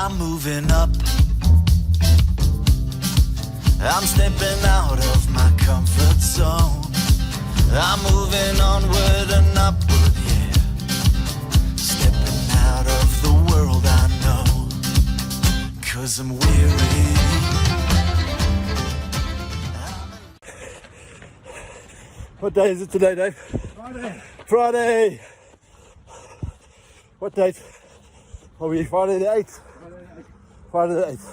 I'm moving up. I'm stepping out of my comfort zone. I'm moving onward and upward, yeah. Stepping out of the world I know, 'cause I'm weary. What day is it today, Dave? Friday! What date are we? Friday the 8th? Friday the 8th.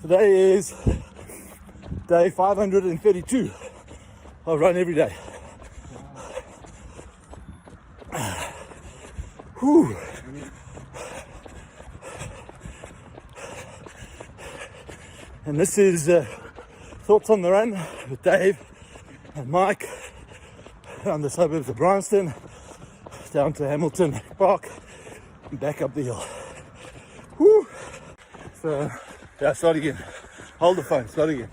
Today is day 532. I run every day. Whew. And this is Thoughts on the Run with Dave and Mike around the suburbs of Bryanston, down to Hamilton Park and back up the hill. Woo! So, yeah, start again. Hold the phone, start again.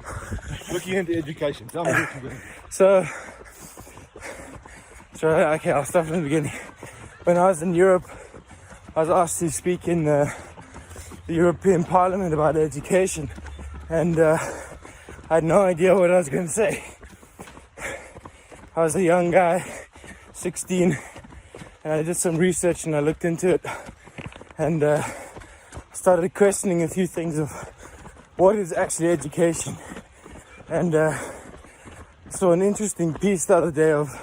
Looking into education. Tell me what you're doing. So okay, I'll start from the beginning. When I was in Europe, I was asked to speak in the European Parliament about education, and I had no idea what I was going to say. I was a young guy, 16, and I did some research and I looked into it and started questioning a few things of what is actually education. And saw an interesting piece the other day of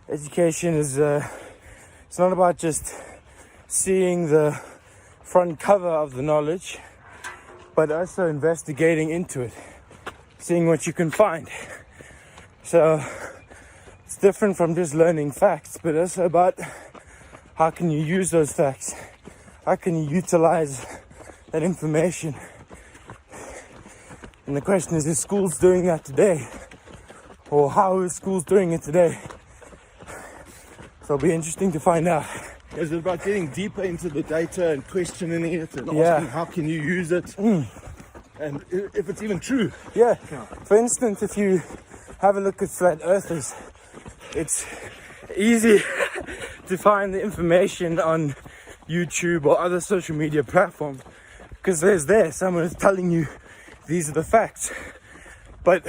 education is it's not about just seeing the front cover of the knowledge, but also investigating into it, seeing what you can find. So it's different from just learning facts, but also about how can you use those facts, how can you utilize that information. And the question is schools doing that today? Or how is schools doing it today? So it'll be interesting to find out. Is it about getting deeper into the data and questioning it and Yeah. asking how can you use it? And if it's even true. Yeah. For instance, if you have a look at flat earthers, it's easy to find the information on YouTube or other social media platforms because someone is telling you these are the facts. But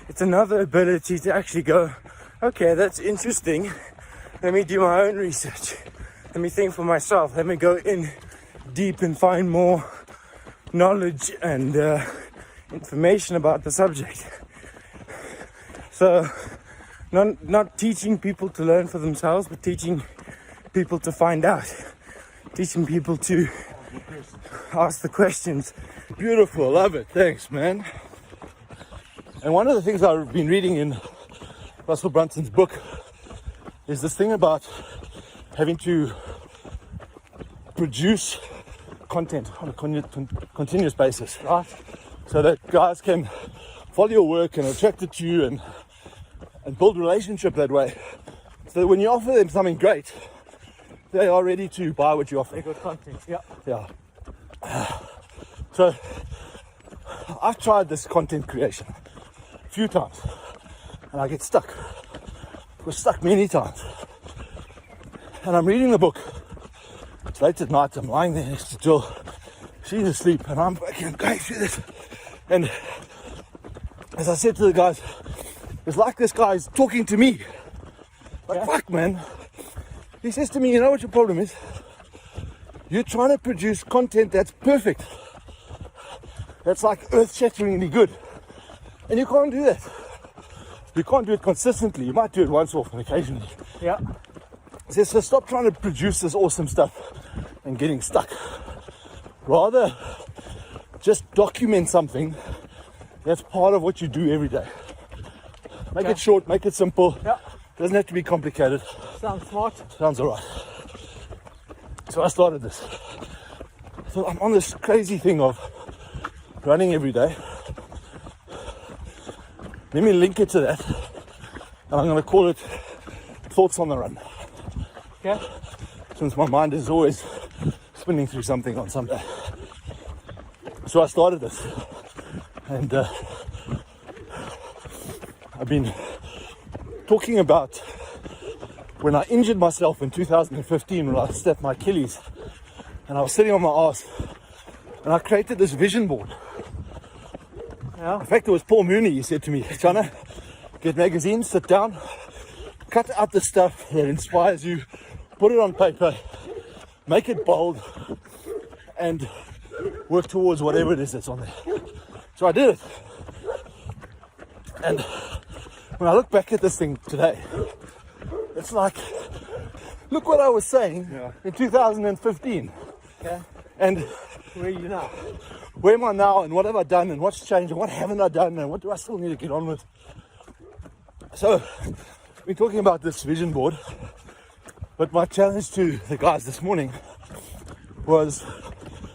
it's another ability to actually go, okay, that's interesting. Let me do my own research. Let me think for myself. Let me go in deep and find more knowledge and information about the subject. So not teaching people to learn for themselves, but teaching people to find out. Teaching people to ask the questions. Beautiful, love it, thanks man. And one of the things I've been reading in Russell Brunson's book is this thing about having to produce content on a continuous basis, right? So that guys can follow your work and attract it to you and build a relationship that way. So that when you offer them something great, they are ready to buy what you offer. They got content, yeah. Yeah. So I've tried this content creation a few times and I get stuck. I was stuck many times. And I'm reading the book. It's late at night, I'm lying there next to Jill. She's asleep and I'm going through this. And as I said to the guys, it's like this guy's talking to me. Like, fuck man. He says to me, you know what your problem is? You're trying to produce content that's perfect. That's like earth-shatteringly good. And you can't do that. You can't do it consistently. You might do it once off and occasionally. Yeah. So stop trying to produce this awesome stuff and getting stuck. Rather, just document something that's part of what you do every day. Make it short, make it simple. Yeah. Doesn't have to be complicated. Sounds smart. Sounds alright. So I started this. So I'm on this crazy thing of running every day. Let me link it to that. And I'm going to call it Thoughts on the Run. Okay. Since my mind is always spinning through something on some day. So I started this. And I've been talking about when I injured myself in 2015 when I stepped my Achilles and I was sitting on my ass and I created this vision board. In fact, it was Paul Mooney. He said to me, Chana, get magazines, sit down, cut out the stuff that inspires you, put it on paper, make it bold, and work towards whatever it is that's on there. So I did it. And when I look back at this thing today, it's like, look what I was saying in 2015. Okay. And Where are you now? where am I now, and what have I done, and what's changed, and what haven't I done, and what do I still need to get on with? So, we're talking about this vision board, but my challenge to the guys this morning was...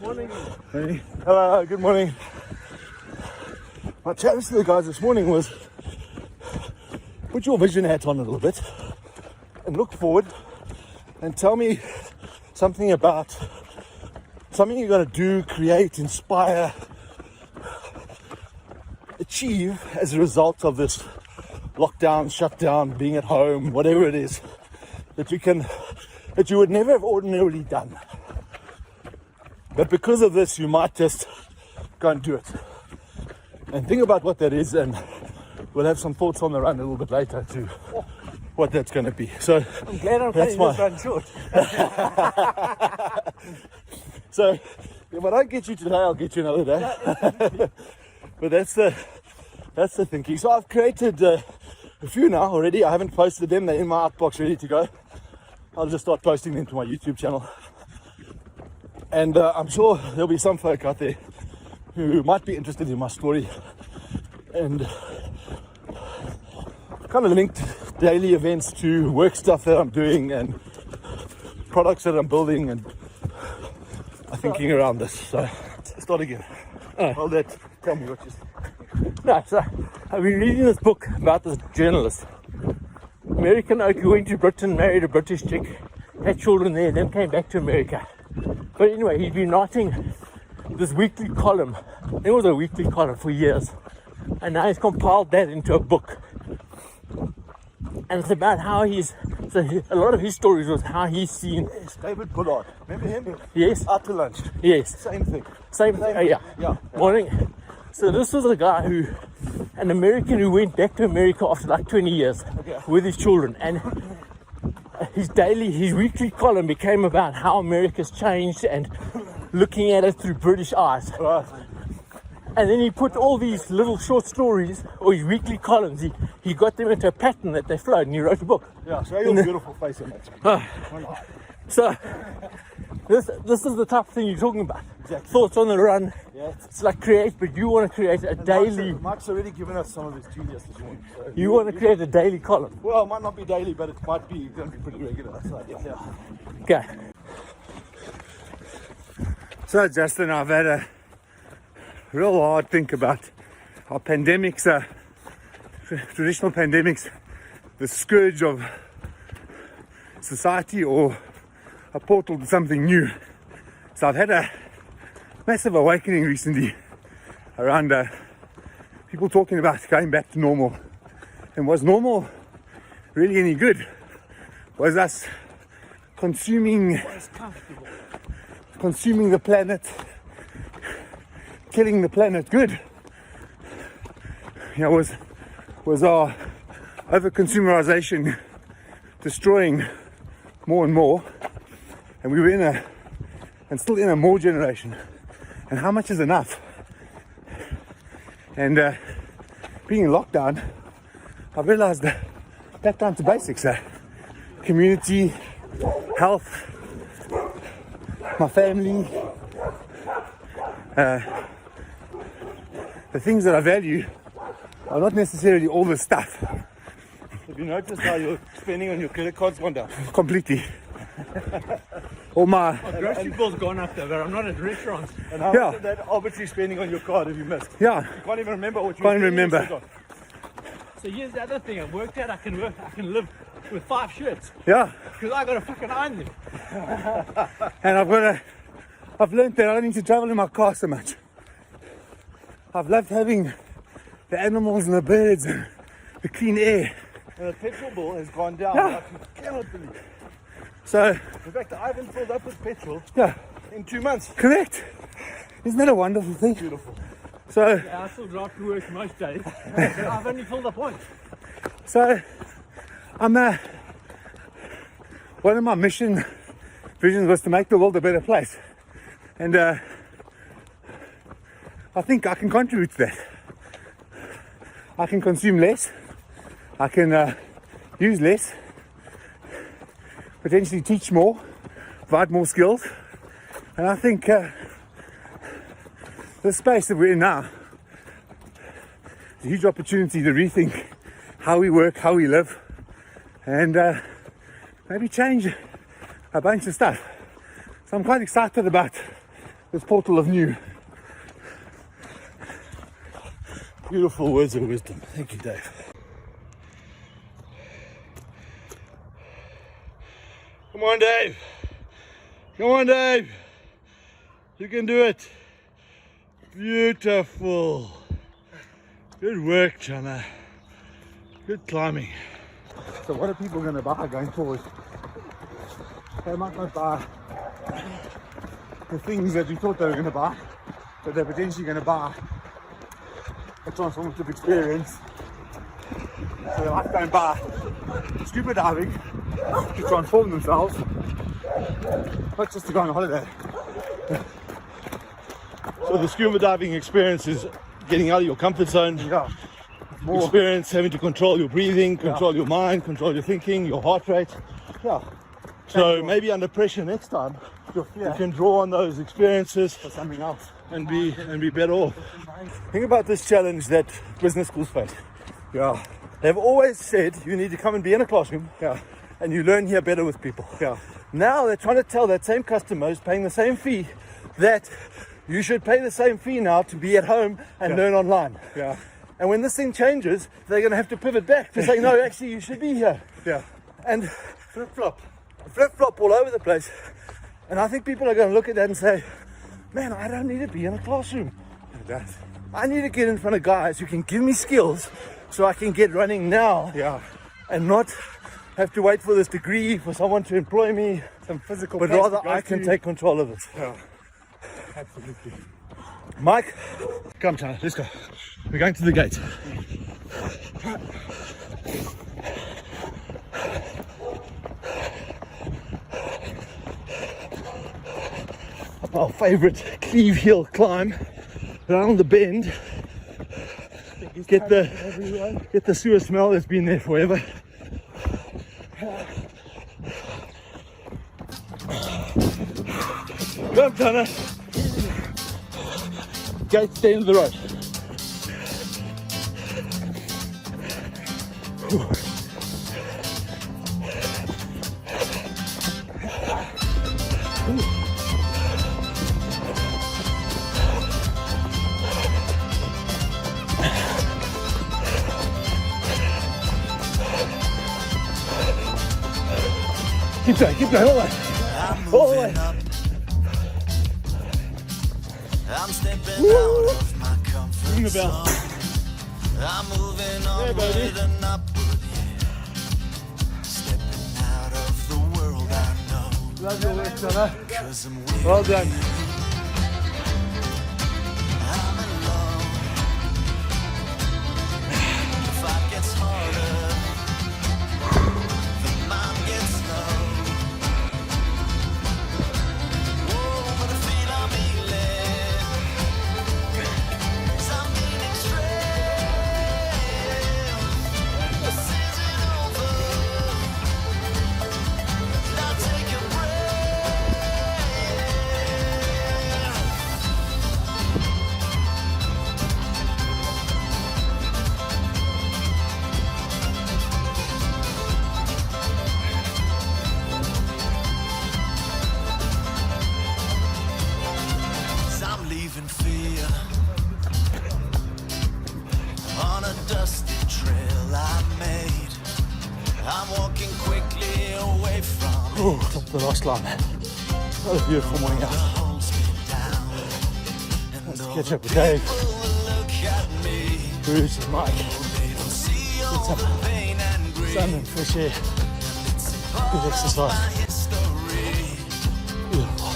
Morning. Hey. Hello, good morning. My challenge to the guys this morning was put your vision hat on a little bit and look forward and tell me something about something you're going to do, create, inspire, achieve as a result of this lockdown, shutdown, being at home, whatever it is that you would never have ordinarily done. But because of this, you might just go and do it. And think about what that is, and we'll have some thoughts on the run a little bit later to what that's going to be. So I'm glad I'm cutting this run short. So if I don't get you today, I'll get you another day. But that's the thinking. So I've created a few now already. I haven't posted them. They're in my outbox ready to go. I'll just start posting them to my YouTube channel. And I'm sure there'll be some folk out there who might be interested in my story and kind of linked daily events to work stuff that I'm doing and products that I'm building and thinking around this. So start again. Well, tell me what you think. No, so I've been reading this book about this journalist. American oak who went to Britain, married a British chick, had children there, then came back to America. But anyway, he's been writing this weekly column. It was a weekly column for years. And now he's compiled that into a book. And it's about how a lot of his stories was how he's seen. Yes, David Bullard. Remember him? Yes. Out to lunch. Yes. Same thing. Same thing. Yeah. Morning. So this was a guy an American who went back to America after like 20 years with his children. And his weekly column became about how America's changed and looking at it through British eyes. Right. And then he put all these little short stories, or his weekly columns, he got them into a pattern that they flowed, and he wrote a book. Yeah, show your beautiful face on that. So, this is the type of thing you're talking about. Exactly. Thoughts on the run. Yeah. It's like create, but you want to create a daily... Mike's already given us some of his genius this morning. So you want to create a daily column. Well, it might not be daily, but it might be going to be pretty regular. So, yeah. Okay. So Justin, I've had a real hard think about how pandemics are, traditional pandemics, the scourge of society or a portal to something new. So I've had a massive awakening recently around people talking about going back to normal. And was normal really any good? Was us consuming the planet, killing the planet good? You know, was our over-consumerization destroying more and more, and we were still in a more generation, and how much is enough? And being in lockdown, I realized that back down to basics, community, health, my family, the things that I value are not necessarily all the stuff. Have you noticed how your spending on your credit card's gone down? Completely. All my Grocery bill's gone up though, but I'm not at restaurants. And how much of that arbitrary spending on your card have you missed? yeah, You can't even remember what you Can't were remember. spending So here's the other thing, I've worked out I can live with 5 shirts, yeah. because I got to fucking iron them. And I've learned that I don't need to travel in my car so much. I've loved having the animals and the birds and the clean air And the petrol bill has gone down. Yeah. Like you cannot believe. So, In fact, I haven't filled up with petrol yeah, in 2 months. correct. Isn't that a wonderful thing? Beautiful. So, I still drive to work most days. I've only filled up once. so I'm one of my visions was to make the world a better place, and I think I can contribute to that. I can consume less. I can use less. Potentially teach more, provide more skills, and I think the space that we're in now is a huge opportunity to rethink how we work, how we live, and maybe change a bunch of stuff. So I'm quite excited about this portal of new. Beautiful words of wisdom. Thank you, Dave. Come on, Dave. Come on, Dave. You can do it. Beautiful. Good work, Chana. Good climbing. So what are people going to buy going forward? They might not buy the things that we thought they were going to buy, but they're potentially going to buy a transformative experience. So they might go and buy scuba diving to transform themselves, not just to go on holiday. So the scuba diving experience is getting out of your comfort zone. Yeah, more. Experience having to control your breathing, control your mind, control your thinking, your heart rate. Yeah, So maybe under pressure next time, your fear you can draw on those experiences for something else. and be better off. Think about this challenge that business schools face. Yeah, They've always said you need to come and be in a classroom, yeah, and you learn here better with people. yeah, Now they're trying to tell that same customer who's paying the same fee that you should pay the same fee now to be at home and learn online. yeah, And when this thing changes, they're going to have to pivot back to say, no, actually, you should be here. yeah. And flip-flop all over the place. And I think people are going to look at that and say, man, I don't need to be in a classroom. That's, I need to get in front of guys who can give me skills so I can get running now yeah, and not have to wait for this degree for someone to employ me, some physical. but place rather to go I can to. take control of this. Yeah, absolutely. Mike, come, China, let's go. We're going to the gate. Our favourite Cleve Hill climb, around the bend. Get the sewer smell that's been there forever. Come, China. Gate's the end of the road. Keep going, all the way. I'm All the way. moving up. I'm stepping out of my comfort Ring the bell. zone. I'm moving onward baby. and upward, yeah. Stepping out of the world I know. Love your work, China. 'Cause I'm with Well done. I'm alone. The fight gets harder. The mind gets low. Whoa, but I feel I'm healing. 'Cause I'm leaning straight. This isn't over. Now take a breath. I'm leaving fear on a dusty trail I made. I'm walking quickly away from it Oh, top of the last line. What a beautiful morning that out. holds me down. And all Catch the up with Dave, people will look at me. Bruce and Mike. They don't see all the pain and grief. sun and fresh air. Good exercise. Beautiful.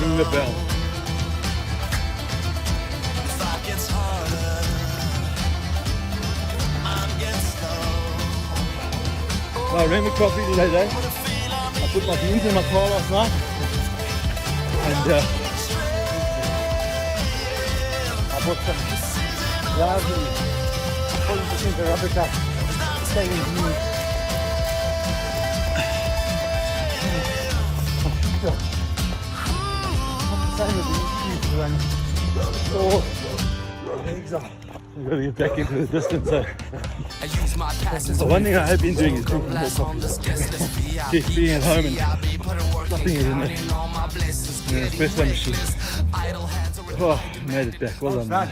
Ring the bell. I ran the coffee today. I put my beans in my car last night, and I bought some lovely 40% Arabica staying in me. Same with the YouTube run. Oh, legs are. I've got to get back into the distance. So one thing I have been doing is drinking more coffee. Just being at home and stuffing it in the espresso machine. Oh, made it back. Well done, man.